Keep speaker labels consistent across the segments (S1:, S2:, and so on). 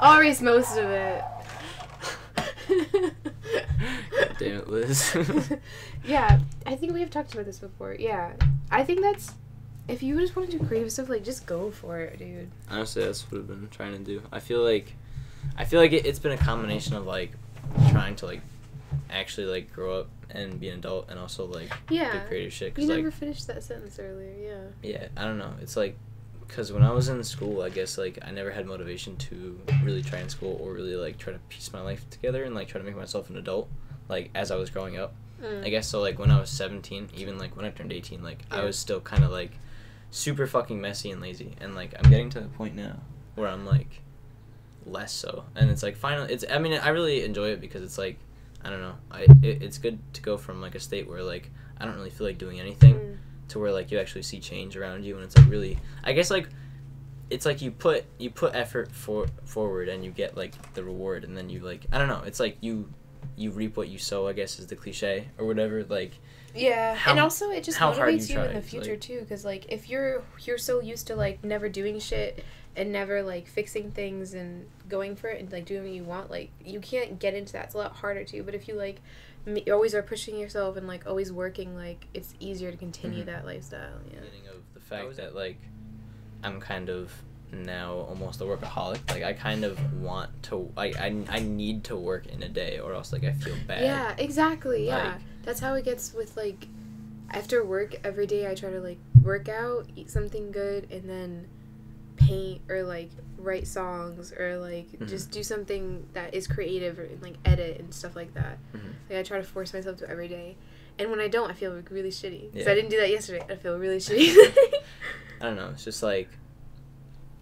S1: I'll erase most of it.
S2: God damn it, Liz.
S1: Yeah, I think we have talked about this before. Yeah, I think that's, if you just want to do creative stuff, like, just go for it, dude.
S2: Honestly, that's what I've been trying to do. I feel like it's been a combination of, like, trying to, like, actually, like, grow up and be an adult and also, like, do creative shit.
S1: You never
S2: like,
S1: finished that sentence earlier, yeah.
S2: Yeah, I don't know. It's, like, because when I was in school, I guess, like, I never had motivation to really try in school or really, like, try to piece my life together and, like, try to make myself an adult, like, as I was growing up. I guess, so, like, when I was 17, even, like, when I turned 18, like, I was still kind of, like, super fucking messy and lazy. And, like, I'm getting to the point now where I'm, like, less so. And it's, like, finally, I mean, I really enjoy it because it's, like, I don't know. It's good to go from, like, a state where, like, I don't really feel like doing anything to where, like, you actually see change around you. And it's, like, really, I guess, like, it's, like, you put effort forward and you get, like, the reward. And then you, like, I don't know. It's, like, you reap what you sow, I guess is the cliche or whatever. Like,
S1: yeah, and also it just motivates you in the future,
S2: like,
S1: too, because, like, if you're so used to, like, never doing shit and never, like, fixing things and going for it and, like, doing what you want, like, you can't get into that. It's a lot harder, too, but if you, like, always are pushing yourself and, like, always working, like, it's easier to continue that lifestyle, yeah.
S2: Of the fact that, like, I'm kind of now almost a workaholic. Like, I kind of want to, like, I need to work in a day or else, like, I feel bad.
S1: Yeah, exactly, yeah.
S2: Like,
S1: that's how it gets with, like, after work every day I try to, like, work out, eat something good, and then paint or, like, write songs or, like, just do something that is creative or, like, edit and stuff like that. Like, I try to force myself to every day. And when I don't, I feel, like, really shitty. Because I didn't do that yesterday. I feel really shitty.
S2: I don't know. It's just, like,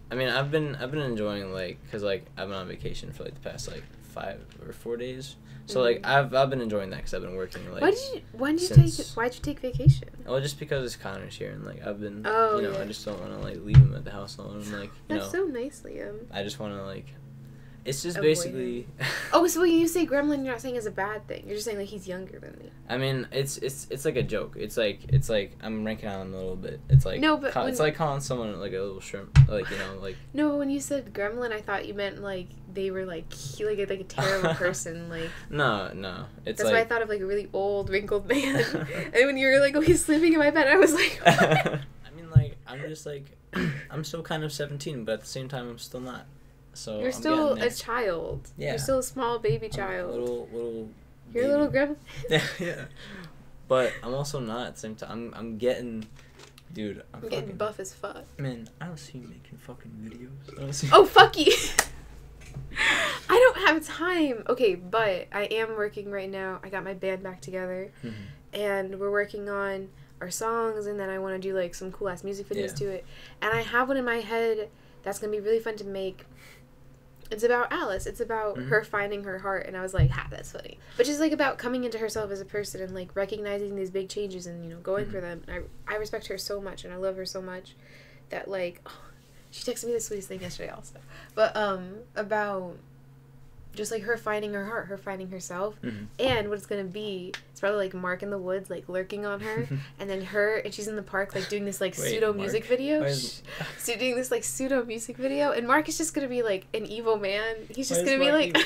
S2: I mean, I've been enjoying, like, because, like, I've been on vacation for, like, the past, like, 5 or 4 days. So, like, I've been enjoying that because I've been working, like, why'd you take vacation? Well, just because it's Connor's here and, like, I've been, I just don't want to, like, leave him at the house alone. And, like,
S1: That's so nice, Liam.
S2: I just want to, like, it's just basically.
S1: Oh, so when you say gremlin, you're not saying it's a bad thing. You're just saying, like, he's younger than me.
S2: I mean, it's like a joke. It's like I'm ranking on him a little bit. It's like
S1: no, but
S2: it's like calling someone like a little shrimp, like, like.
S1: No, when you said gremlin, I thought you meant like they were like like a terrible person, like.
S2: No, it's.
S1: That's why I thought of like a really old wrinkled man. And when you were like, "Oh, he's sleeping in my bed," I was like.
S2: I mean, like, I'm just like, I'm still kind of 17, but at the same time, I'm still not. So
S1: you're still a child.
S2: Yeah.
S1: You're still a small baby child.
S2: Little.
S1: You're a little gremlin.
S2: Yeah. But I'm also not at the same time. I'm getting, dude. I'm
S1: getting buff as fuck.
S2: Man, I don't see you making fucking videos.
S1: Oh, fuck you. I don't have time. Okay, but I am working right now. I got my band back together, and we're working on our songs, and then I want to do like some cool ass music videos to it. And I have one in my head that's gonna be really fun to make. It's about Alice. It's about her finding her heart. And I was like, that's funny. But just, like, about coming into herself as a person and, like, recognizing these big changes and, going for them. And I respect her so much and I love her so much that, like, she texted me the sweetest thing yesterday also. But, about just, like, her finding her heart, her finding herself. And what it's going to be, it's probably, like, Mark in the woods, like, lurking on her. And then and she's in the park, like, doing this, like, pseudo-music video. Doing this, like, pseudo-music video. And Mark is just going to be, like, an evil man. He's just going to be, like,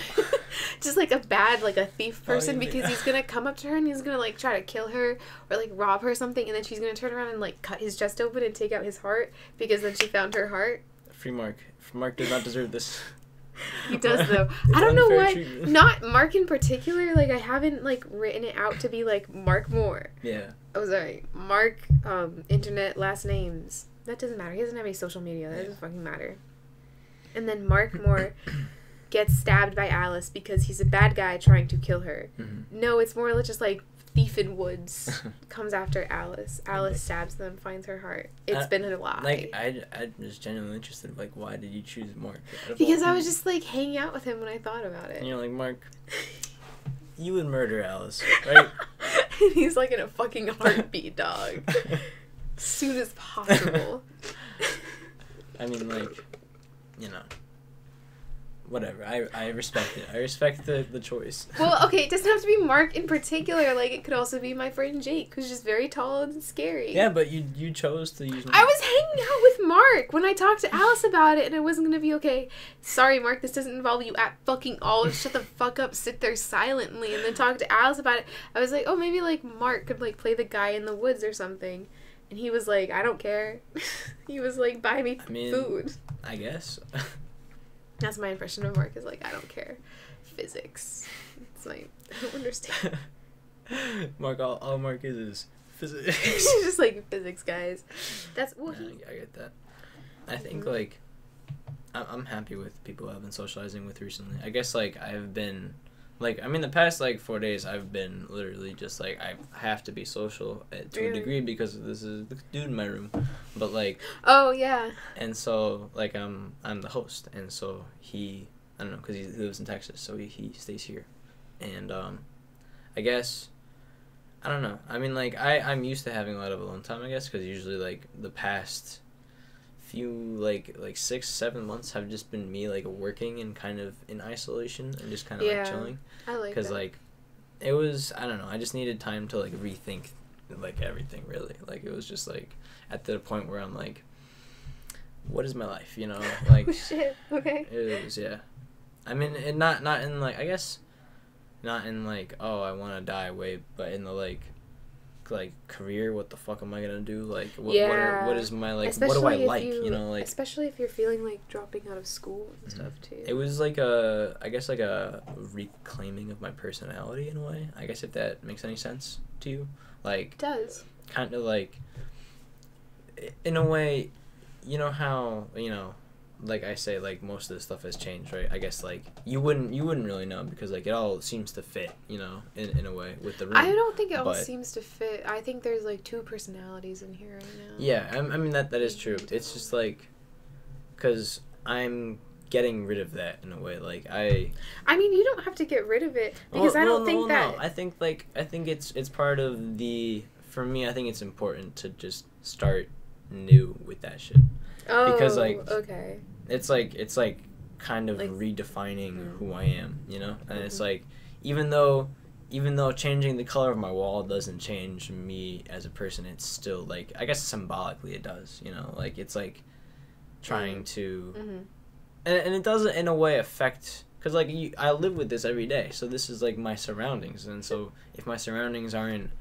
S1: just, like, a bad, like, a thief person. Because he's going to come up to her and he's going to, like, try to kill her or, like, rob her or something. And then she's going to turn around and, like, cut his chest open and take out his heart. Because then she found her heart.
S2: Free Mark. Mark does not deserve this.
S1: He does, though. I don't know why. Not Mark in particular. Like, I haven't, like, written it out to be, like, Mark Moore.
S2: Yeah.
S1: Oh, sorry. Mark, internet, last names. That doesn't matter. He doesn't have any social media. That doesn't fucking matter. And then Mark Moore gets stabbed by Alice because he's a bad guy trying to kill her. No, it's more just, like, thief in woods comes after Alice. Alice stabs them, finds her heart. It's been a lie.
S2: Like, I'm just genuinely interested. Like, why did you choose Mark?
S1: Because I was just, like, hanging out with him when I thought about it.
S2: And you're like, Mark, you would murder Alice, right?
S1: And he's, like, in a fucking heartbeat, dog. As soon as possible.
S2: I mean, like, whatever. I respect it. I respect the choice.
S1: Well, okay, it doesn't have to be Mark in particular. Like, it could also be my friend Jake, who's just very tall and scary.
S2: Yeah, but you chose to use Mark.
S1: I was hanging out with Mark when I talked to Alice about it, and it wasn't going to be okay. Sorry, Mark, this doesn't involve you at fucking all. Shut the fuck up, sit there silently, and then talk to Alice about it. I was like, oh, maybe, like, Mark could, like, play the guy in the woods or something. And he was like, I don't care. He was like, buy me food.
S2: I guess.
S1: That's my impression of Mark, is like, I don't care. Physics. It's like, I don't understand.
S2: Mark, all Mark is physics.
S1: He's just like, physics, guys. That's, well,
S2: I get that. I think, like, I'm happy with people I've been socializing with recently. I guess, like, I've been, like, I mean, the past, like, 4 days, I've been literally just, like, I have to be social to a degree because this is the dude in my room. But, like...
S1: Oh, yeah.
S2: And so, like, I'm the host. And so he... I don't know, because he lives in Texas, so he stays here. And, I guess... I don't know. I mean, like, I'm used to having a lot of alone time, I guess, because usually, like, the past... few like 6-7 months have just been me like working and kind of in isolation and just kind of like chilling.
S1: I like
S2: because like it was, I don't know, I just needed time to like rethink like everything, really. Like it was just like at the point where I'm like, what is my life, you know? Like
S1: oh, shit. Okay.
S2: It was, yeah. I mean, it not in like, I guess not in like, oh, I want to die way, but in the like career, what the fuck am I gonna do? Like, what is my, like, especially what do I like, you know, like,
S1: especially if you're feeling like dropping out of school and stuff too.
S2: It was like I guess like a reclaiming of my personality in a way, I guess, if that makes any sense to you. Like,
S1: it does.
S2: Kind of like, in a way, you know how, you know, like I say, like, most of this stuff has changed, right? I guess, like, you wouldn't really know because, like, it all seems to fit, you know, in a way with the room.
S1: I don't think it all seems to fit. I think there's, like, 2 personalities in here right now.
S2: Yeah, I mean, that is true. It's just, like, because I'm getting rid of that in a way. Like, I
S1: mean, you don't have to get rid of it because I don't think that...
S2: No. I think it's part of the... For me, I think it's important to just start new with that shit.
S1: Oh,
S2: because, like,
S1: okay.
S2: It's like kind of like, redefining who I am, you know? And it's like, even though changing the color of my wall doesn't change me as a person, it's still, like, I guess symbolically it does, you know? Like, it's like trying to... And it doesn't, in a way, affect... Because, like, I live with this every day, so this is, like, my surroundings. And so if my surroundings aren't,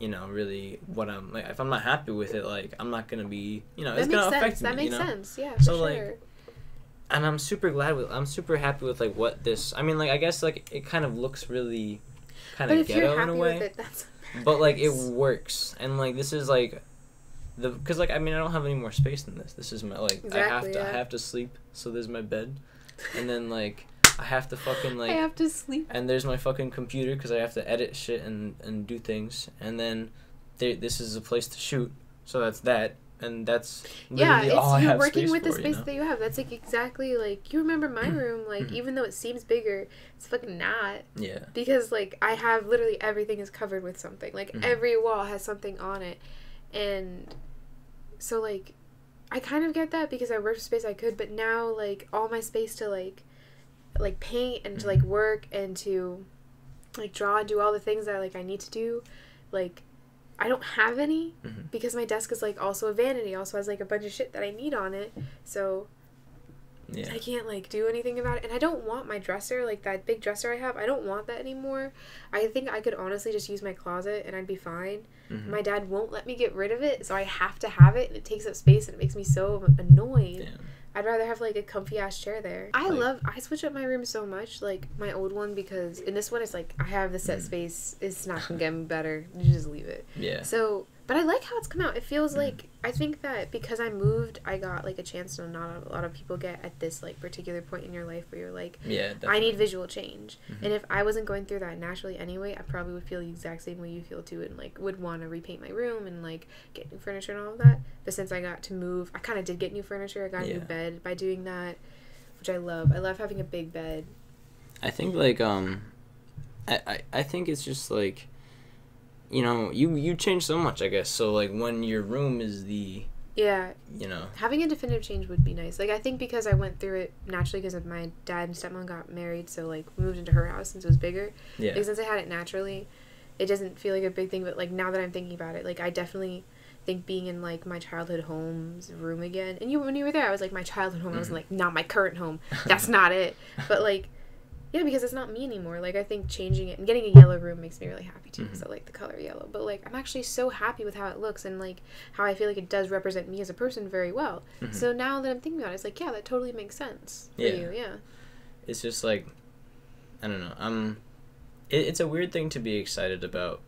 S2: you know, really what I'm... Like, if I'm not happy with it, like, I'm not going to be... You know, it's going to affect me,
S1: That makes
S2: you know?
S1: sense, yeah, for
S2: so,
S1: sure.
S2: Like, and I'm super happy with, like, what this... I mean, like, I guess, like, it kind of looks really kind of ghetto in a way.
S1: With it, that's
S2: but, like, it works. And, like, this is, like... Because, like, I mean, I don't have any more space than this. This is my, like...
S1: Exactly,
S2: I have to sleep, so there's my bed. And then, like... I have to fucking, like...
S1: I have to sleep.
S2: And there's my fucking computer, because I have to edit shit and do things. And then this is a place to shoot, so that's that. And that's literally all I have space for,
S1: you're working with the space
S2: you know?
S1: that you have. That's, like, exactly, like... You remember my room, like, even though it seems bigger, it's fucking not.
S2: Yeah.
S1: Because, like, I have literally everything is covered with something. Like, every wall has something on it. And so, like, I kind of get that because I worked the space I could, but now, like, all my space to, like paint and to, like, work and to, like, draw and do all the things that, like, I need to do, like, I don't have any because my desk is, like, also a vanity. Also has, like, a bunch of shit that I need on it. So I can't, like, do anything about it. And I don't want my dresser, like, that big dresser I have, I don't want that anymore. I think I could honestly just use my closet and I'd be fine. My dad won't let me get rid of it, so I have to have it, and it takes up space, and it makes me so annoyed.
S2: Damn.
S1: I'd rather have, like, a comfy-ass chair there. I switch up my room so much, like, my old one, because in this one, it's like, I have the set space, it's not gonna get better, you just leave it.
S2: Yeah.
S1: So, but I like how it's come out. It feels like, I think that because I moved, I got, like, a chance that not a lot of people get at this, like, particular point in your life where you're like, I need visual change. And if I wasn't going through that naturally anyway, I probably would feel the exact same way you feel too, and, like, would want to repaint my room and, like, get new furniture and all of that. But since I got to move, I kind of did get new furniture. I got a new bed by doing that, which I love. I love having a big bed.
S2: I think, like, I think it's just, like, you know, you change so much, I guess. So, like, when your room is the
S1: Yeah.
S2: You know.
S1: Having a definitive change would be nice. Like, I think because I went through it naturally because of my dad and stepmom got married, so, like, we moved into her house since it was bigger.
S2: Yeah.
S1: Like, since I had it naturally, it doesn't feel like a big thing, but, like, now that I'm thinking about it, like, I definitely think being in, like, my childhood home's room again, and when you were there, I was like, my childhood home, I was like, not my current home. That's not it. But, like, yeah, because it's not me anymore. Like, I think changing it and getting a yellow room makes me really happy, too, because I like the color yellow. But, like, I'm actually so happy with how it looks and, like, how I feel like it does represent me as a person very well. So now that I'm thinking about it, it's like, yeah, that totally makes sense for you, yeah.
S2: It's just, like, I don't know, it's a weird thing to be excited about,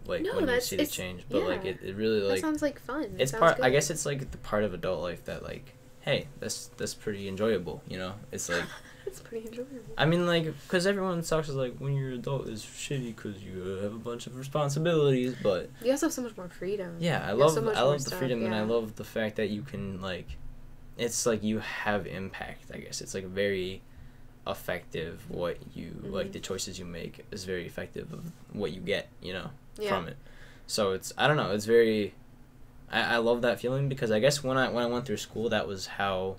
S2: like, when you see the change, but, like, it really, like...
S1: That sounds like fun.
S2: It's part, I guess it's, like, the part of adult life that, like, hey, that's pretty enjoyable, you know? It's, like...
S1: It's pretty enjoyable.
S2: I mean, like, because everyone talks like when you're an adult is shitty because you have a bunch of responsibilities, but
S1: you also have so much more freedom.
S2: Yeah, I love the freedom, and I love the fact that you can, like, it's like you have impact. I guess it's like very effective what you like, the choices you make is very effective of what you get, you know, from it. So it's, I don't know, it's very, I love that feeling because I guess when I went through school, that was how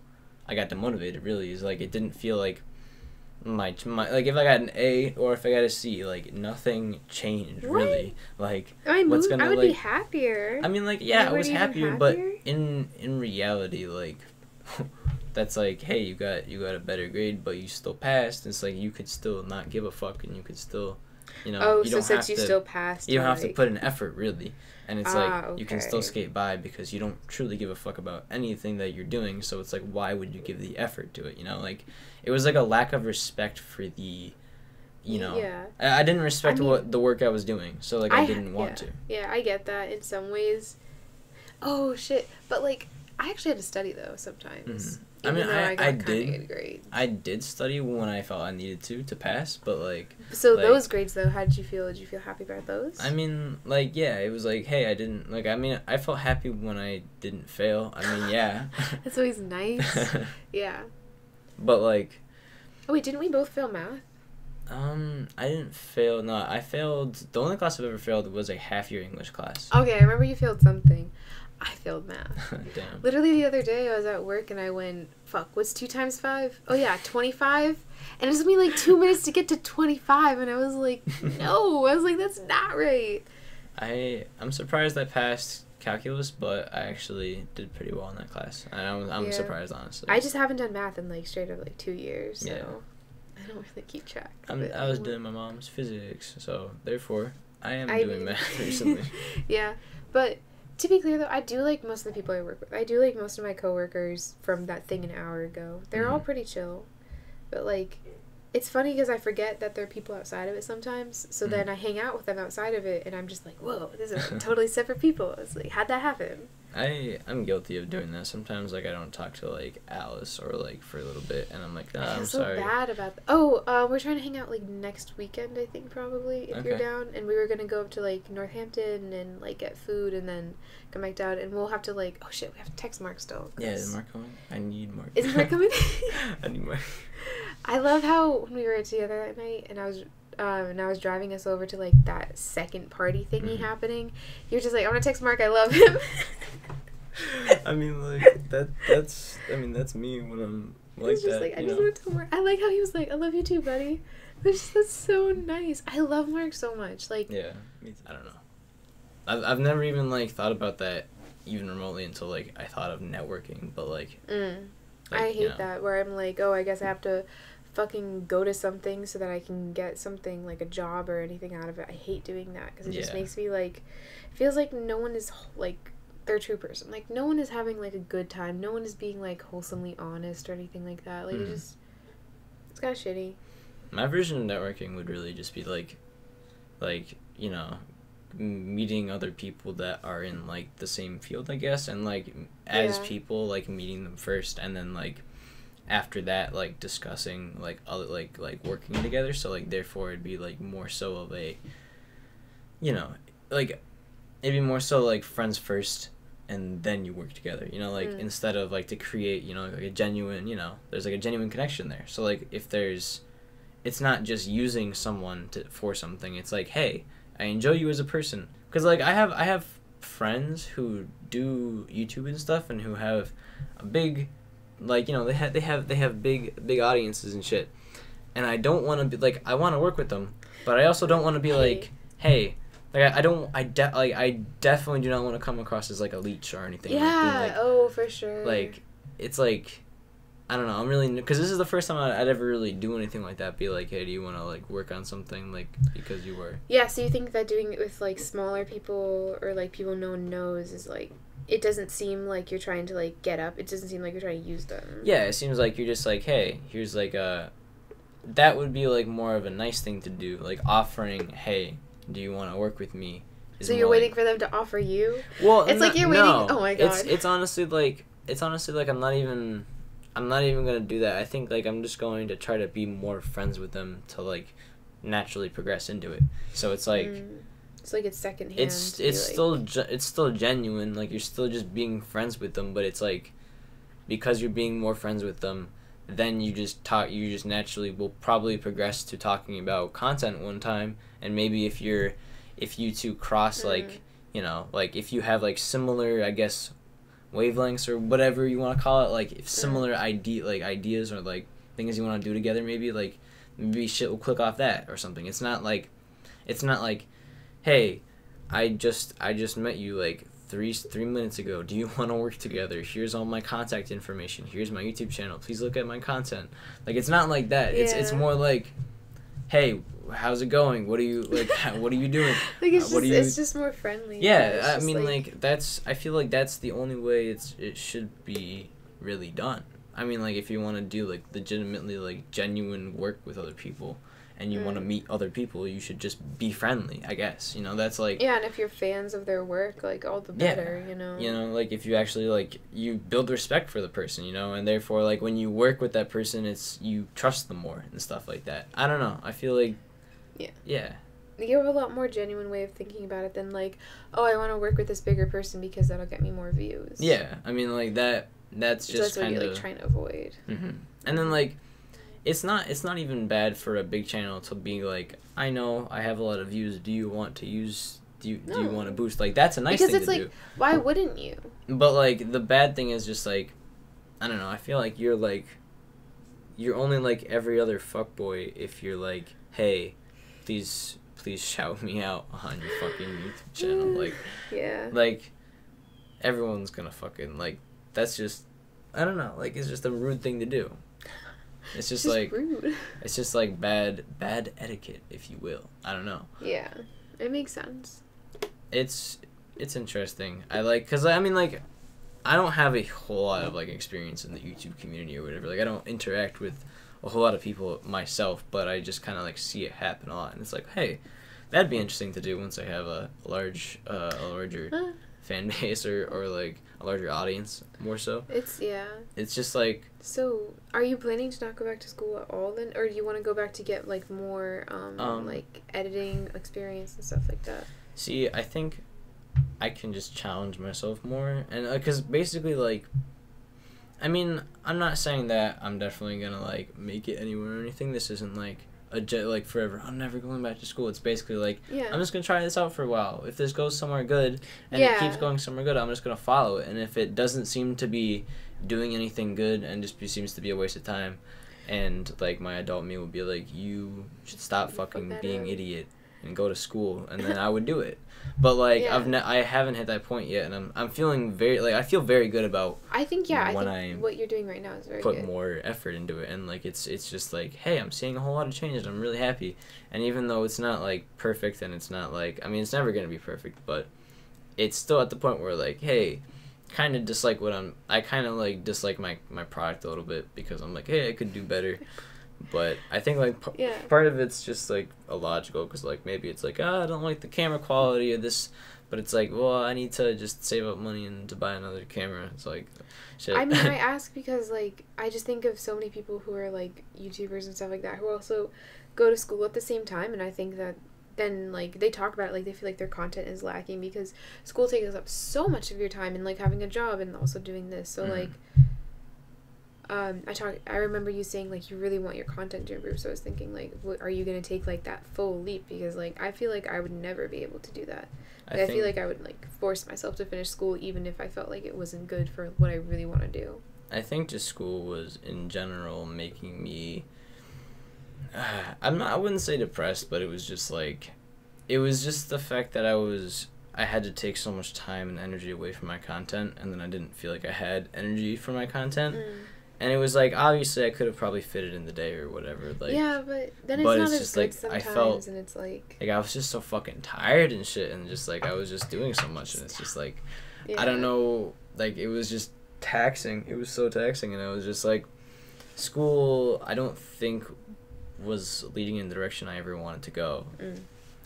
S2: I got demotivated, really. Is like, it didn't feel like my like, if I got an A or if I got a C, like, nothing changed, really. Like,
S1: I would be happier.
S2: I mean, like, yeah, I was happier, but in reality, like, that's like, hey, you got a better grade, but you still passed. It's like, you could still not give a fuck, and you could still, you know, you don't have to,
S1: still passed,
S2: you don't have to put an effort, really. And it's like,
S1: okay.
S2: You can still skate by because you don't truly give a fuck about anything that you're doing. So it's like, why would you give the effort to it? You know, like, it was like a lack of respect for the, you know, I didn't respect what the work I was doing. So, like, I didn't want to.
S1: Yeah, I get that in some ways. Oh, shit. But, like, I actually had to study, though, sometimes.
S2: I mean, I did study when I felt I needed to pass, but, like...
S1: So, like, those grades, though, how did you feel? Did you feel happy about those?
S2: I mean, like, yeah, it was like, hey, I didn't... Like, I mean, I felt happy when I didn't fail. I mean, yeah.
S1: That's always nice. Yeah.
S2: But, like...
S1: Oh, wait, didn't we both fail math?
S2: I didn't fail. No, I failed... The only class I've ever failed was a half-year English class.
S1: Okay, I remember you failed something. I failed math.
S2: Damn.
S1: Literally the other day I was at work and I went, fuck, what's 2 times 5? Oh yeah, 25? And it took me like 2 minutes to get to 25 and I was like, no. I was like, that's not right.
S2: I'm surprised I passed calculus, but I actually did pretty well in that class. And I'm surprised, honestly.
S1: I just haven't done math in like straight up like 2 years, so I don't really keep track of it.
S2: I was doing my mom's physics, so therefore I am doing math recently.
S1: Yeah, but... To be clear, though, I do like most of the people I work with. I do like most of my coworkers from that thing an hour ago. They're all pretty chill. But, like, it's funny because I forget that there are people outside of it sometimes. So then I hang out with them outside of it, and I'm just like, whoa, these are totally separate people. It's like, how'd that happen?
S2: I'm guilty of doing that. Sometimes, like, I don't talk to, like, Alice or, like, for a little bit, and I'm like, oh, I'm sorry.
S1: I feel so bad about that. Oh, we're trying to hang out, like, next weekend, I think, probably, if you're down. And we were going to go up to, like, Northampton and, like, get food and then come back down. And we'll have to, like, oh, shit, we have to text Mark still.
S2: Yeah, is Mark coming? I need Mark.
S1: Is Mark coming?
S2: I need Mark.
S1: I love how when we were together that night and I was driving us over to, like, that second party thingy happening, you're just like, I'm going to text Mark, I love him.
S2: I mean, like, that's me when I'm like
S1: just
S2: that.
S1: Like, I just want to tell Mark. I like how he was like, I love you too, buddy. That's so nice. I love Mark so much. Like,
S2: yeah, I don't know. I've never even, like, thought about that even remotely until, like, I thought of networking, but, like...
S1: I hate that, where I'm like, oh, I guess I have to fucking go to something so that I can get something, like a job or anything out of it. I hate doing that, because it just makes me, like... feels like no one is, like... their true person. Like, no one is having, like, a good time. No one is being, like, wholesomely honest or anything like that. Like, it's kind of shitty.
S2: My version of networking would really just be, like, you know, meeting other people that are in, like, the same field, I guess, and, like, as people, like, meeting them first, and then, like, after that, like, discussing, like, other, like, working together, so, like, therefore, it'd be, like, more so of a, you know, like, it'd be more so, like, friends first, and then you work together, you know, like, instead of, like, to create, you know, like, a genuine, you know, there's, like, a genuine connection there, so, like, if there's, it's not just using someone for something, it's like, hey, I enjoy you as a person, because, like, I have friends who do YouTube and stuff and who have a big, like, you know, they have big audiences and shit. And I don't want to be like, I want to work with them, but I also don't want to be like, hey, like I definitely do not want to come across as like a leech or anything.
S1: Yeah.
S2: Like,
S1: for sure.
S2: Like, it's like, I don't know. I'm really, because this is the first time I'd ever really do anything like that. Be like, hey, do you want to like work on something, like, because you were.
S1: Yeah. So you think that doing it with like smaller people or like people no one knows is like, it doesn't seem like you're trying to like get up. It doesn't seem like you're trying to use them.
S2: Yeah, it seems like you're just like, hey, here's like a. That would be like more of a nice thing to do, like offering, hey, do you want to work with me?
S1: So you're waiting for them to offer you?
S2: Well,
S1: it's like you're waiting. Oh my god.
S2: It's honestly like I'm not even gonna do that. I think like I'm just going to try to be more friends with them to like naturally progress into it. So it's like
S1: it's like it's secondhand.
S2: It's still genuine. Like you're still just being friends with them, but it's like because you're being more friends with them, then you just naturally will probably progress to talking about content one time. And maybe if you two cross like, you know, like if you have like similar, I guess, wavelengths or whatever you want to call it, like if similar ideas or like things you want to do together, maybe shit will click off that or something. It's not like hey, I just met you like 3 minutes ago. Do you want to work together? Here's all my contact information. Here's my YouTube channel. Please look at my content. Like it's not like that. Yeah. It's more like, hey, how's it going? What are you like? What are you doing?
S1: Like it's just more friendly.
S2: Yeah, I mean like that's. I feel like that's the only way it should be really done. I mean like if you want to do like legitimately like genuine work with other people, and you want to meet other people, you should just be friendly, I guess. You know, that's like...
S1: Yeah, and if you're fans of their work, like, all the better, you know?
S2: You know, like, if you actually, like, you build respect for the person, you know? And therefore, like, when you work with that person, you trust them more and stuff like that. I don't know. I feel like...
S1: Yeah.
S2: Yeah.
S1: You have a lot more genuine way of thinking about it than, like, oh, I want to work with this bigger person because that'll get me more views.
S2: Yeah. I mean, like, that's just kind of...
S1: what you're, like, trying to avoid.
S2: Mm-hmm. And then, like... It's not even bad for a big channel to be like, I know I have a lot of views. Do you want to use? Do you want to boost? Like that's a nice thing to do. Because it's like,
S1: why wouldn't you?
S2: But like the bad thing is just like, I don't know. I feel like you're only like every other fuckboy if you're like, hey, please shout me out on your fucking YouTube channel. Like,
S1: yeah.
S2: Like, everyone's gonna fucking like. That's just, I don't know. Like it's just a rude thing to do. It's just like
S1: rude.
S2: It's just like bad etiquette, if you will. I don't know.
S1: Yeah, it makes sense.
S2: It's interesting. I like, cause I mean like, I don't have a whole lot of like experience in the YouTube community or whatever. Like I don't interact with a whole lot of people myself, but I just kind of like see it happen a lot, and it's like, hey, that'd be interesting to do once I have a larger fan base or like a larger audience more so. It's just like.
S1: So, are you planning to not go back to school at all then, or do you want to go back to get like more like editing experience and stuff like that?
S2: See, I think I can just challenge myself more, and because basically like, I mean, I'm not saying that I'm definitely gonna like make it anywhere or anything. This isn't like like forever. I'm never going back to school. It's basically like I'm just gonna try this out for a while. If this goes somewhere good and it keeps going somewhere good, I'm just gonna follow it. And if it doesn't seem to be doing anything good and just seems to be a waste of time, and like my adult me would be like, you should stop fucking being idiot and go to school, and then I would do it. But like I haven't hit that point yet, and I'm feeling very like I feel very good about.
S1: I think what you're doing right now is very good.
S2: Put more effort into it, and like it's just like, hey, I'm seeing a whole lot of changes. I'm really happy, and even though it's not like perfect, and it's not like, I mean, it's never gonna be perfect, but it's still at the point where like, hey, kind of dislike I kind of like dislike my product a little bit because I'm like, hey, I could do better. But I think like part of it's just like illogical because like maybe it's like, I don't like the camera quality of this, but it's like, well, I need to just save up money and to buy another camera. It's like shit.
S1: I mean, I ask because like I just think of so many people who are like YouTubers and stuff like that who also go to school at the same time, and I think that then like they talk about it like they feel like their content is lacking because school takes up so much of your time and like having a job and also doing this. So like I remember you saying like you really want your content to improve, so I was thinking like are you going to take like that full leap, because like I feel like I would never be able to do that. Like, I feel like I would like force myself to finish school even if I felt like it wasn't good for what I really want to do.
S2: I think just school was in general making me I wouldn't say depressed, but it was just like it was just the fact that I had to take so much time and energy away from my content, and then I didn't feel like I had energy for my content. And it was like, obviously I could have probably fit it in the day or whatever. Like,
S1: yeah, but then it's not as
S2: just
S1: good
S2: like
S1: sometimes,
S2: I felt
S1: and it's like
S2: I was just so fucking tired and shit, and just like I was just doing so much, and it's just like I don't know, like it was just taxing. It was so taxing, and I was just like, school I don't think was leading in the direction I ever wanted to go.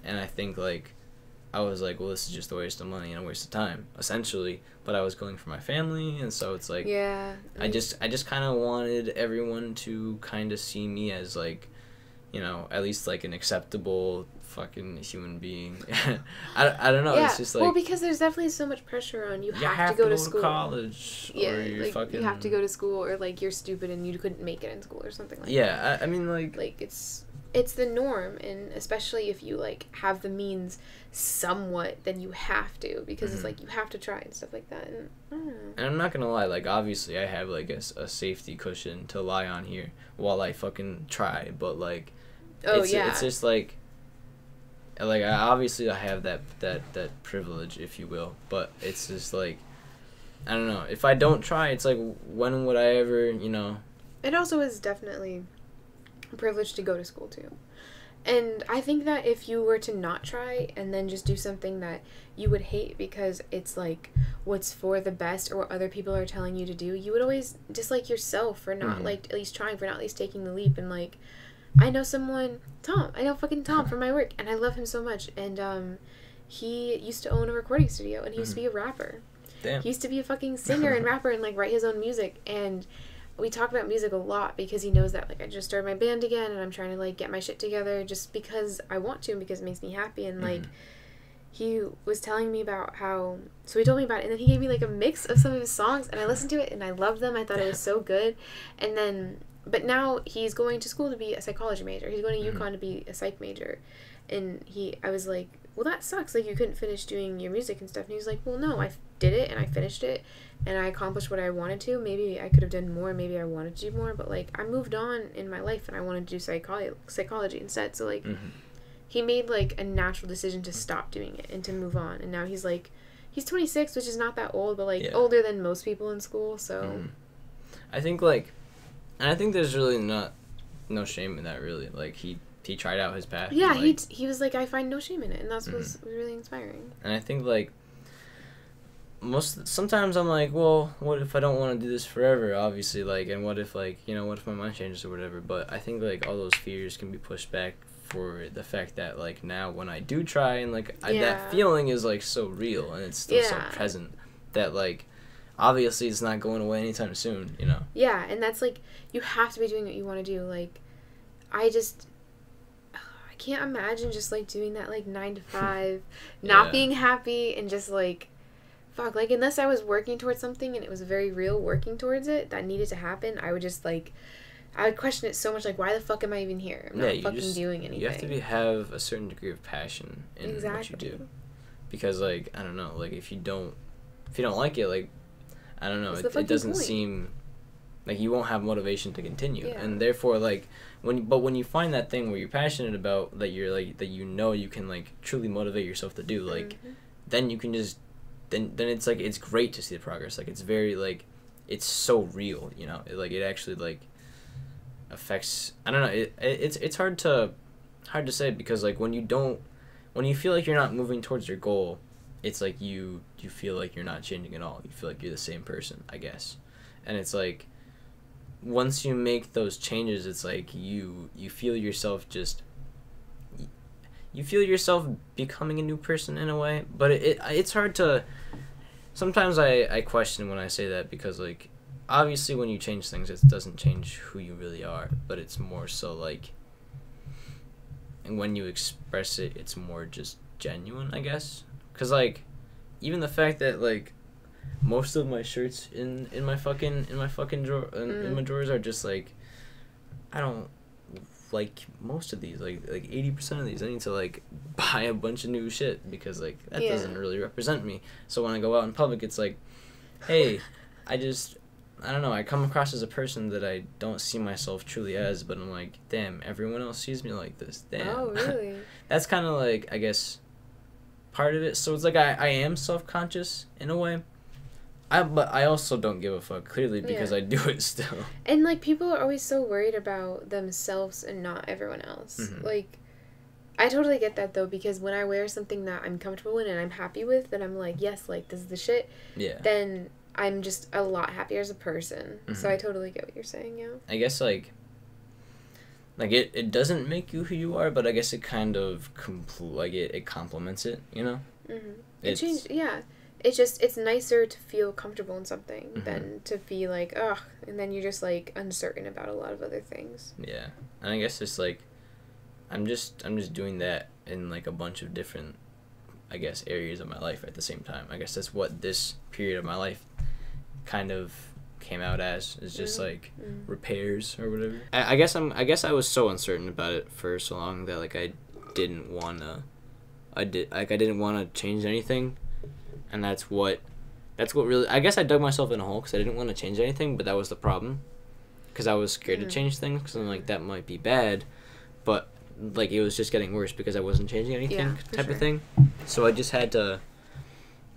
S2: And I think like I was like, well, this is just a waste of money and a waste of time, essentially. But I was going for my family, and so it's like, I just kind of wanted everyone to kind of see me as like, you know, at least like an acceptable fucking human being. I don't know. Yeah. It's just like,
S1: well, because there's definitely so much pressure on you have to go to school,
S2: college, or you're
S1: like
S2: fucking,
S1: you have to go to school, or like you're stupid and you couldn't make it in school or something like that.
S2: Yeah, I mean like
S1: it's the norm, and especially if you like have the means somewhat, then you have to, because it's like you have to try and stuff like that. And I don't know.
S2: And I'm not gonna lie, like obviously I have like a safety cushion to lie on here while I fucking try, but like it's just like obviously I have that privilege, if you will, but it's just like I don't know, if I don't try, it's like when would I ever, you know.
S1: It also is definitely a privilege to go to school too. And I think that if you were to not try and then just do something that you would hate because it's like what's for the best or what other people are telling you to do, you would always dislike yourself for not like at least trying, for not at least taking the leap. And like I know fucking Tom from my work, and I love him so much, and he used to own a recording studio, and he used to be a rapper.
S2: Damn.
S1: He used to be a fucking singer and rapper and like write his own music, and we talk about music a lot because he knows that like I just started my band again and I'm trying to like get my shit together just because I want to and because it makes me happy. And like he was telling me about so he told me about it, and then he gave me like a mix of some of his songs, and I listened to it and I loved them. I thought it was so good. And then but now he's going to school to be a psychology major. He's going to UConn to be a psych major. And I was like, well, that sucks, like you couldn't finish doing your music and stuff. And he was like, well, no, I did it and I finished it and I accomplished what I wanted to. Maybe I could have done more, maybe I wanted to do more, but like I moved on in my life and I wanted to do psychology instead. So like he made like a natural decision to stop doing it and to move on. And now he's 26, which is not that old, but like older than most people in school. So
S2: I think there's really no shame in that, really. Like he tried out his path.
S1: Yeah, and, like, he was like, I find no shame in it, and that's was really inspiring.
S2: And I think like sometimes I'm like, well, what if I don't want to do this forever? Obviously, like, and what if like, you know, what if my mind changes or whatever? But I think like all those fears can be pushed back for the fact that like now when I do try and like that feeling is like so real and it's still so present that like obviously it's not going away anytime soon, you know.
S1: Yeah, and that's like you have to be doing what you want to do. Like I can't imagine just like doing that like 9 to 5 not being happy and just like fuck, like unless I was working towards something and it was very real working towards it that needed to happen, I would just like I would question it so much, like why the fuck am I even here? I'm not fucking doing anything.
S2: You have to have a certain degree of passion in what you do, because like I don't know, like if you don't like it, like I don't know, it doesn't seem like you won't have motivation to continue. And therefore like when you find that thing where you're passionate about, that you're like that you know you can like truly motivate yourself to do, like then you can just then it's like it's great to see the progress. Like it's very like it's so real, you know. It actually like affects, I don't know, it's hard to say, because like when you feel like you're not moving towards your goal, it's like you feel like you're not changing at all. You feel like you're the same person, I guess. And it's like once you make those changes, it's like you feel yourself becoming a new person in a way. But it's hard to, sometimes I question when I say that, because like obviously when you change things, it doesn't change who you really are, but it's more so like, and when you express it, it's more just genuine, I guess. Because like even the fact that like most of my shirts in my fucking drawer in my drawers are just like, I don't like most of these, like 80% of these. I need to like buy a bunch of new shit because like that doesn't really represent me. So when I go out in public, it's like, hey, I don't know, I come across as a person that I don't see myself truly as, but I'm like, damn, everyone else sees me like this. Damn.
S1: Oh, really?
S2: That's kind of like, I guess, part of it. So it's like I am self-conscious in a way. But I also don't give a fuck, clearly, because I do it still.
S1: And, like, people are always so worried about themselves and not everyone else.
S2: Mm-hmm.
S1: Like, I totally get that, though, because when I wear something that I'm comfortable in and I'm happy with, then I'm like, yes, like, this is the shit.
S2: Yeah.
S1: Then I'm just a lot happier as a person.
S2: Mm-hmm.
S1: So I totally get what you're saying, yeah.
S2: I guess, like it doesn't make you who you are, but I guess it kind of, it complements it, you know?
S1: Mm-hmm. It's nicer to feel comfortable in something than to be like, ugh, and then you're just, like, uncertain about a lot of other things.
S2: Yeah. And I guess it's, like, I'm just doing that in, like, a bunch of different, I guess, areas of my life at the same time. I guess that's what this period of my life kind of came out as, is just, like, repairs or whatever. I guess I was so uncertain about it for so long that, like, I didn't want to change anything. And that's what really, I guess I dug myself in a hole because I didn't want to change anything, but that was the problem. Because I was scared to change things, because I'm like, that might be bad. But, like, it was just getting worse because I wasn't changing anything type of thing. So I just had to,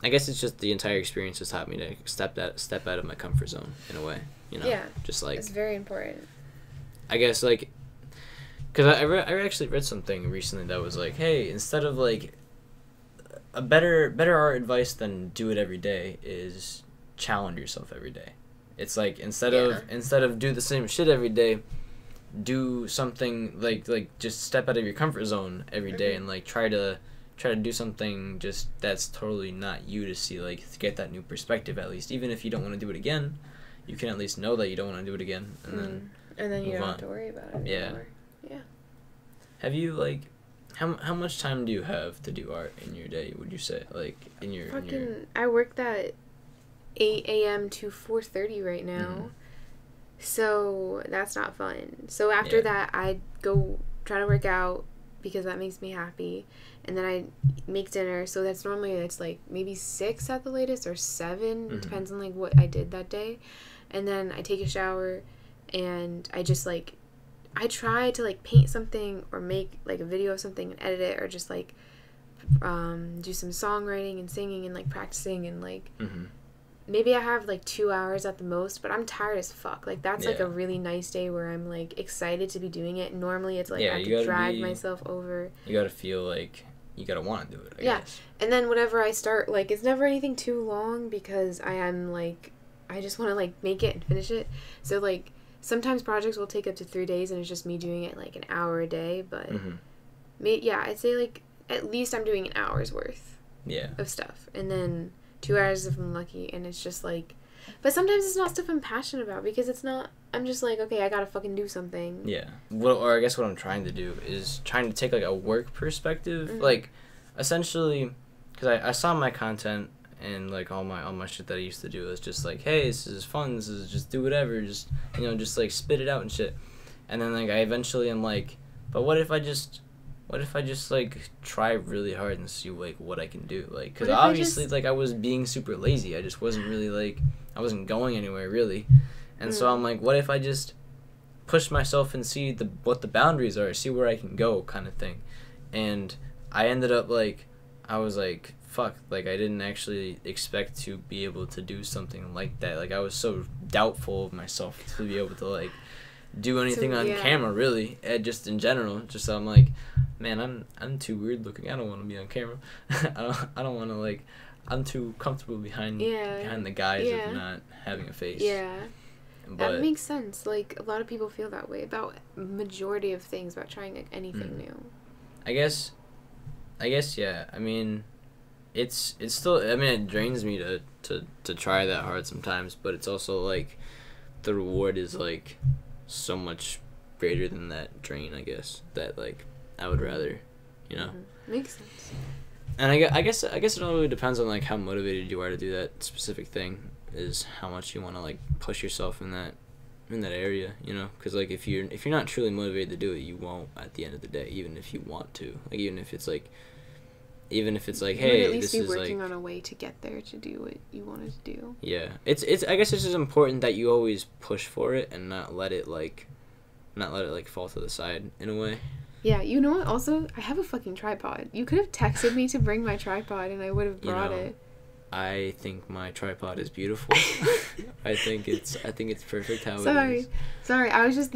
S2: I guess it's just the entire experience has taught me to step out of my comfort zone in a way, you know?
S1: Yeah.
S2: Just like,
S1: it's very important.
S2: I guess, like, because I actually read something recently that was like, hey, instead of, like, a better art advice than do it every day is challenge yourself every day. It's like, instead of do the same shit every day, do something like just step out of your comfort zone every day and like try to do something just that's totally not you, to see, like, to get that new perspective at least. Even if you don't want to do it again, you can at least know that you don't want to do it again, and then
S1: you don't have to worry about it anymore. Yeah.
S2: Have you, like, how much time do you have to do art in your day, would you say? Like, in your...
S1: I work that 8 a.m. to 4:30 right now. So that's not fun. So after that, I go try to work out because that makes me happy. And then I make dinner. So that's normally, it's like maybe 6 at the latest or 7. It depends on, like, what I did that day. And then I take a shower and I just, like, I try to, like, paint something or make, like, a video of something and edit it, or just, like, do some songwriting and singing and, like, practicing and, like, maybe I have, like, 2 hours at the most, but I'm tired as fuck. Like, that's, like, a really nice day where I'm, like, excited to be doing it. Normally it's, like, I have to drag myself over.
S2: You gotta feel like you gotta want to do it, I guess.
S1: And then whenever I start, like, it's never anything too long because I am, like, I just want to, like, make it and finish it. So, like, sometimes projects will take up to 3 days and it's just me doing it, like, an hour a day. But, I'd say, like, at least I'm doing an hour's worth of stuff. And then 2 hours if I'm lucky. And it's just, like... But sometimes it's not stuff I'm passionate about because it's not... I'm just like, okay, I gotta fucking do something. Yeah.
S2: Or I guess what I'm trying to do is trying to take, like, a work perspective. Like, essentially... Because I saw my content... And, like, all my shit that I used to do was just like, hey, this is fun, this is just do whatever, just, you know, just, like, spit it out and shit. And then, like, I eventually am like, but what if I just, like, try really hard and see, like, what I can do? Like, because obviously, like, I was being super lazy. I just wasn't really, like, I wasn't going anywhere, really. And so I'm like, what if I just push myself and see what the boundaries are, see where I can go, kind of thing. And I ended up, like, I was like, fuck, like, I didn't actually expect to be able to do something like that. Like, I was so doubtful of myself to be able to, like, do anything on camera, really, just in general. Just I'm like, man, I'm too weird looking. I don't want to be on camera. I don't want to, like, I'm too comfortable behind the guise of not having a face.
S1: Yeah. But that makes sense. Like, a lot of people feel that way about majority of things, about trying, like, anything new.
S2: I guess, yeah. I mean, it's still, I mean, it drains me to try that hard sometimes, but it's also, like, the reward is, like, so much greater than that drain, I guess, that, like, I would rather, you know?
S1: Makes sense.
S2: And I guess it all really depends on like how motivated you are to do that specific thing, is how much you want to like push yourself in that area, you know, because like if you're not truly motivated to do it, you won't at the end of the day, even if you want to, like even if it's like hey,
S1: at least
S2: this
S1: be
S2: is
S1: working
S2: like
S1: on a way to get there to do what you wanted to do.
S2: Yeah, it's I guess it's just important that you always push for it and not let it fall to the side in a way.
S1: Yeah, you know what? Also, I have a fucking tripod. You could have texted me to bring my tripod, and I would have brought it.
S2: I think my tripod is beautiful. I think it's perfect how it is.
S1: Sorry. I was just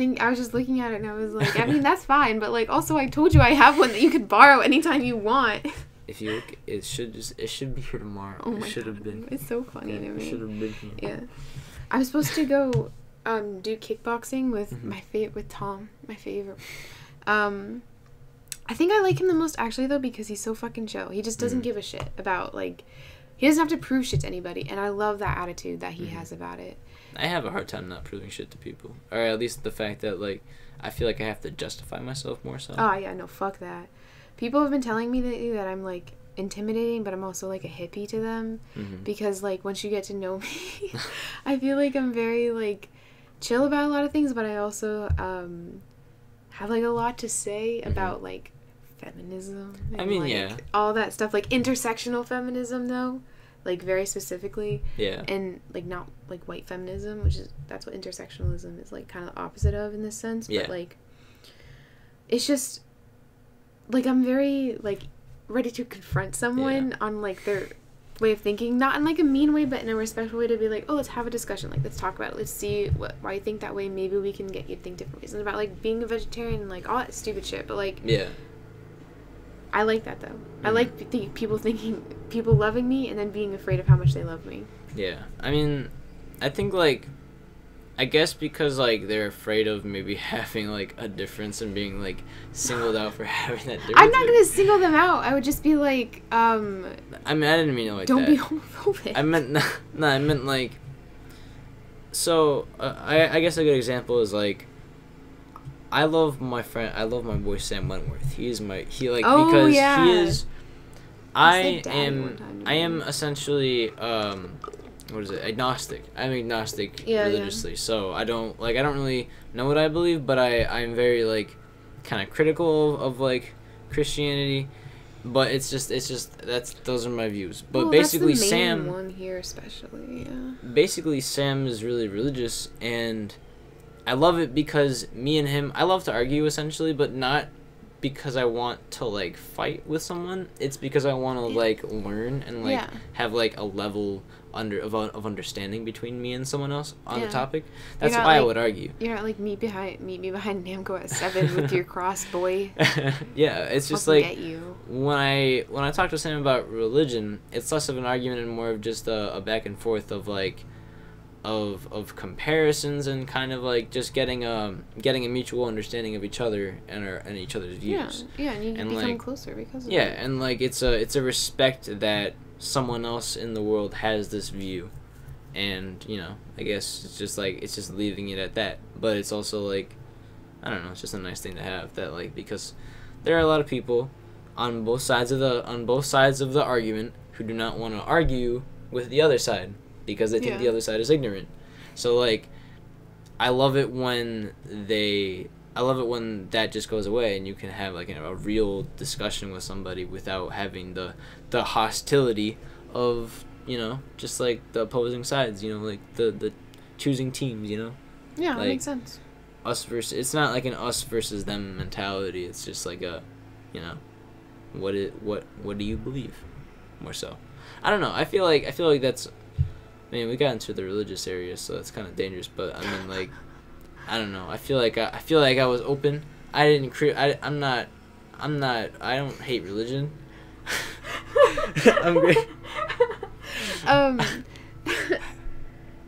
S1: looking at it, and I was like, I mean, that's fine, but like, also, I told you I have one that you could borrow anytime you want.
S2: If you look, it should be here tomorrow.
S1: Oh my
S2: it should have
S1: God.
S2: been.
S1: It's so funny to me.
S2: It should have been here.
S1: Yeah, I was supposed to go do kickboxing with with Tom, my favorite. I think I like him the most actually though because he's so fucking chill. He just doesn't give a shit about like, he doesn't have to prove shit to anybody, and I love that attitude that he has about it.
S2: I have a hard time not proving shit to people, or at least the fact that like I feel like I have to justify myself more so.
S1: Oh yeah, no, fuck that. People have been telling me that I'm like intimidating, but I'm also like a hippie to them because like once you get to know me, I feel like I'm very like chill about a lot of things, but I also have like a lot to say about like feminism and,
S2: I mean,
S1: like,
S2: yeah,
S1: all that stuff, like intersectional feminism though, like very specifically,
S2: yeah,
S1: and like not like white feminism, which is that's what intersectionalism is like kind of the opposite of in this sense, but like it's just like I'm very like ready to confront someone on like their way of thinking, not in like a mean way, but in a respectful way, to be like, oh, let's have a discussion, like let's talk about it, let's see why you think that way, maybe we can get you to think different ways, and about like being a vegetarian and like all that stupid shit, but like I like that though. I like people loving me and then being afraid of how much they love me. Yeah,
S2: I mean, I think like, I guess because like they're afraid of maybe having like a difference and being like singled out for having that difference.
S1: I'm not gonna single them out. I would just be like,
S2: I mean, I didn't mean it like
S1: don't
S2: that.
S1: Don't be homophobic.
S2: I meant no. I meant like. So I guess a good example is like, I love my boy Sam Wentworth. He is because he is. I am essentially what is it? Agnostic. I'm agnostic religiously. So I don't really know what I believe, but I'm very like kind of critical of like Christianity. But it's just those are my views. But basically
S1: that's the main
S2: Sam
S1: one here especially, yeah.
S2: Basically Sam is really religious, and I love it because me and him, I love to argue essentially, but not because I want to like fight with someone. It's because I want to like learn and like have like a level of understanding between me and someone else on the topic. That's why I would argue. You're
S1: not like meet me behind Namco at 7 with your cross, boy.
S2: Yeah, it's just like get you. When I talk to Sam about religion, it's less of an argument and more of just a back and forth of like of comparisons and kind of like just getting a mutual understanding of each other and each other's views.
S1: Yeah, and you become like, closer because of
S2: it. And like it's a respect that someone else in the world has this view, and you know, I guess it's just leaving it at that. But it's also like, I don't know, it's just a nice thing to have, that like, because there are a lot of people on both sides of the argument who do not want to argue with the other side because they think the other side is ignorant. So like, I love it when that just goes away and you can have like a real discussion with somebody without having the hostility of, you know, just like the opposing sides, you know, like the choosing teams, you know.
S1: Yeah,
S2: like,
S1: that makes sense.
S2: It's not like an us versus them mentality. It's just like a, you know, what do you believe, more so. I don't know. I feel like that's, I mean, we got into the religious area, so that's kind of dangerous. But I mean, like, I don't know. I feel like I was open. I don't hate religion. I'm great.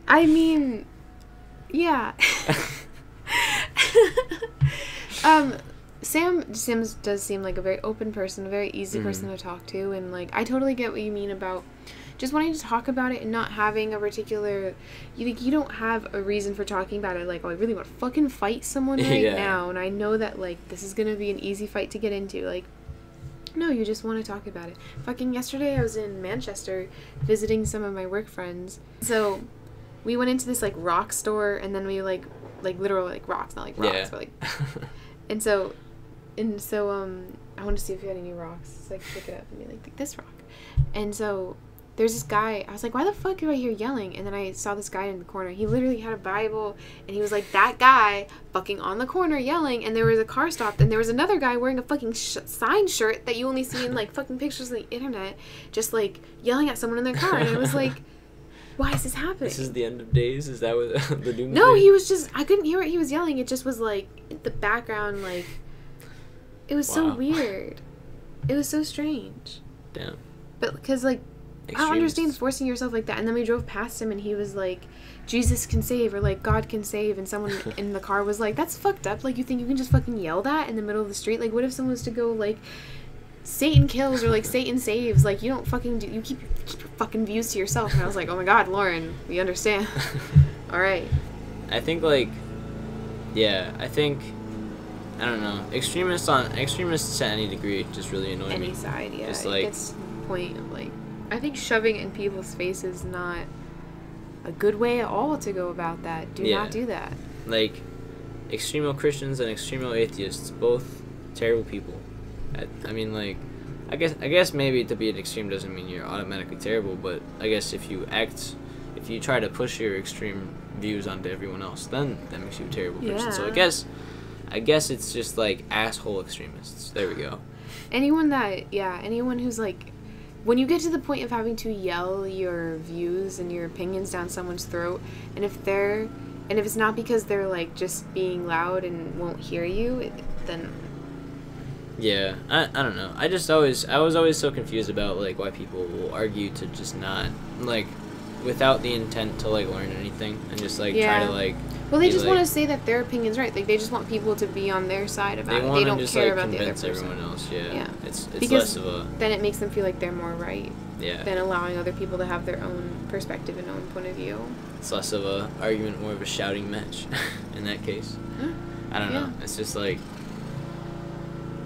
S1: I mean, yeah. Sam does seem like a very open person, a very easy person to talk to, and like I totally get what you mean about just wanting to talk about it and not having a particular, you don't have a reason for talking about it, like, oh, I really want to fucking fight someone right now, and I know that like this is gonna be an easy fight to get into. Like, No, you just want to talk about it. Fucking yesterday I was in Manchester visiting some of my work friends. So we went into this like rock store, and then we like literal like rocks, not like rocks, but like and so I want to see if you had any rocks. So I could pick it up and be like this rock. And so there's this guy. I was like, why the fuck do I hear yelling? And then I saw this guy in the corner. He literally had a Bible, and he was like that guy fucking on the corner yelling. And there was a car stopped, and there was another guy wearing a fucking sign shirt that you only see in like fucking pictures on the internet, just like yelling at someone in their car. And I was like, why is this happening? This
S2: is the end of days? Is that what the doomsday?
S1: No, he was just, I couldn't hear what he was yelling. It just was like the background, like, it was so weird. It was so strange.
S2: Damn.
S1: But because like, I don't understand forcing yourself like that. And then we drove past him, and he was like, Jesus can save, or like God can save, and someone in the car was like, that's fucked up. Like, you think you can just fucking yell that in the middle of the street? Like, what if someone was to go like, Satan kills, or like Satan saves? Like, you don't fucking do, you keep your fucking views to yourself. And I was like, oh my God, Lauren, we understand. All right.
S2: I think like, I don't know, extremists to any degree just really annoy me.
S1: Any side, yeah.
S2: Just like,
S1: it's the point of like, I think shoving in people's faces is not a good way at all to go about that. Do not do that.
S2: Like, extremo Christians and extremo atheists, both terrible people. I mean, like, I guess maybe to be an extreme doesn't mean you're automatically terrible, but I guess if you try to push your extreme views onto everyone else, then that makes you a terrible person. So I guess it's just like asshole extremists. There we go.
S1: Anyone who's like, when you get to the point of having to yell your views and your opinions down someone's throat, and if it's not because they're like just being loud and won't hear you, then
S2: yeah, I don't know. I was always so confused about like why people will argue to just not like, without the intent to like learn anything, and just like try to like.
S1: Well, they just want to say that their opinion's right. Like, they just want people to be on their side about it. They don't
S2: just,
S1: care
S2: like,
S1: about the other person.
S2: Everyone else, yeah. It's
S1: because
S2: less of a.
S1: Then it makes them feel like they're more right.
S2: Yeah.
S1: Than allowing other people to have their own perspective and own point of view.
S2: It's less of a argument, more of a shouting match, in that case. I don't know. It's just like.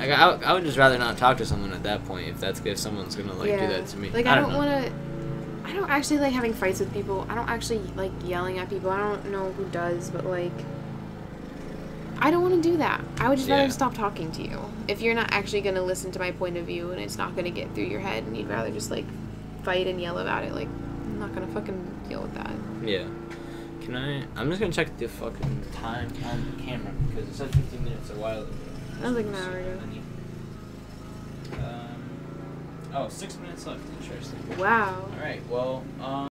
S2: I would just rather not talk to someone at that point if someone's gonna like do that to me.
S1: Like, I don't actually like having fights with people. I don't actually like yelling at people. I don't know who does, but like, I don't want to do that. I would just rather stop talking to you. If you're not actually going to listen to my point of view and it's not going to get through your head, and you'd rather just like fight and yell about it, like, I'm not going to fucking deal with that.
S2: Yeah. I'm just going to check the fucking time on the camera, because it said 15 minutes a while ago.
S1: That was like an hour ago.
S2: 6 minutes left. Interesting.
S1: Wow.
S2: All right. Well,